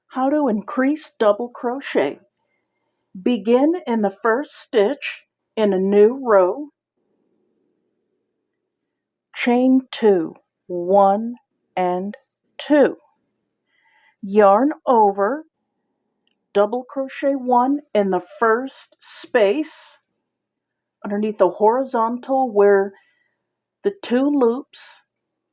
How to increase double crochet. Begin in the first stitch in a new row, chain 2, 1 and 2. Yarn over, double crochet 1 in the first space underneath the horizontal where the 2 loops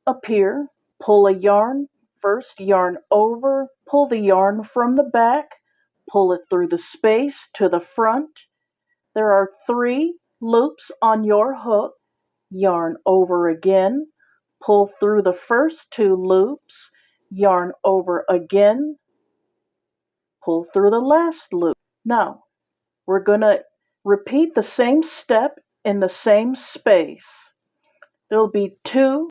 appear. Pull a yarn, first yarn over, pull the yarn from the back, pull it through the space to the front. There are 3 loops on your hook. Yarn over again, pull through the first 2 loops, yarn over again, pull through the last loop. Now, we're going to repeat the same step in the same space. There will be 2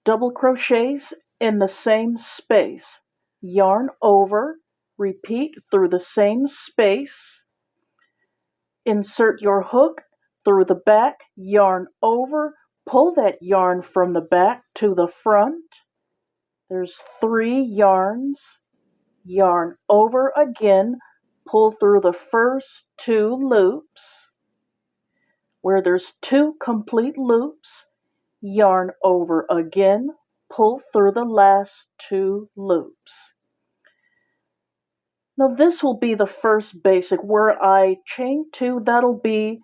double crochets in the same space. Yarn over, repeat through the same space. Insert your hook through the back, yarn over, pull that yarn from the back to the front. There's 3 yarns, yarn over again, pull through the first 2 loops. Where there's 2 complete loops, yarn over again, pull through the last 2 loops. Now this will be the first basic. Where I chain 2, that'll be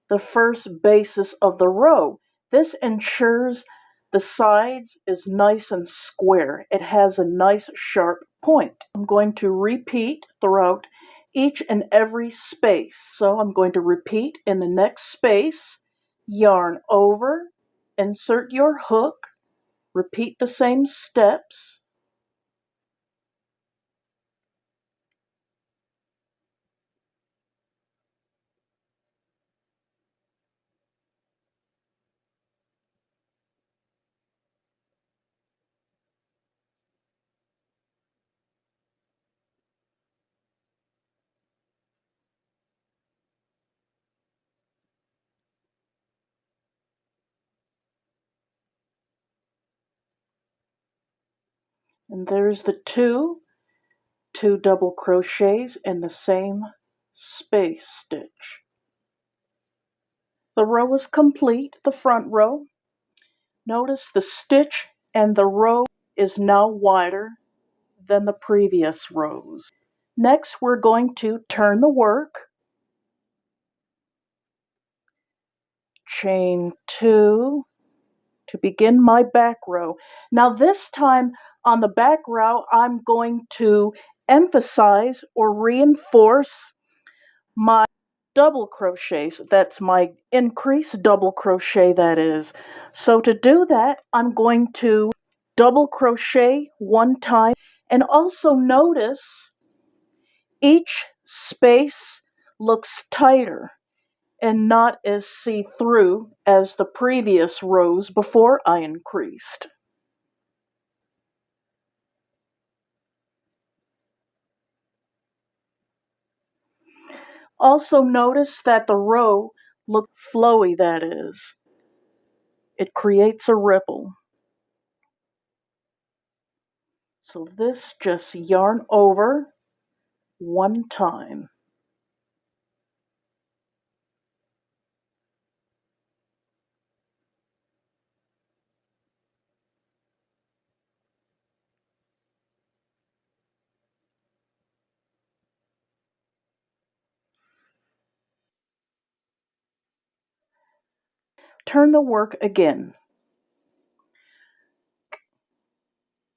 the first basis of the row. This ensures the sides is nice and square. It has a nice sharp point. I'm going to repeat throughout each and every space. So I'm going to repeat in the next space, yarn over, insert your hook, repeat the same steps. And there's the two double crochets in the same space stitch. The row is complete, the front row. Notice the stitch and the row is now wider than the previous rows. Next, we're going to turn the work. Chain 2 to begin my back row. Now this time on the back row, I'm going to emphasize or reinforce my double crochets. That's my increased double crochet, that is. So to do that, I'm going to double crochet 1 time, and also notice each space looks tighter and not as see-through as the previous rows before I increased. Also notice that the row looks flowy, that is. It creates a ripple. So this, just yarn over 1 time. Turn the work again.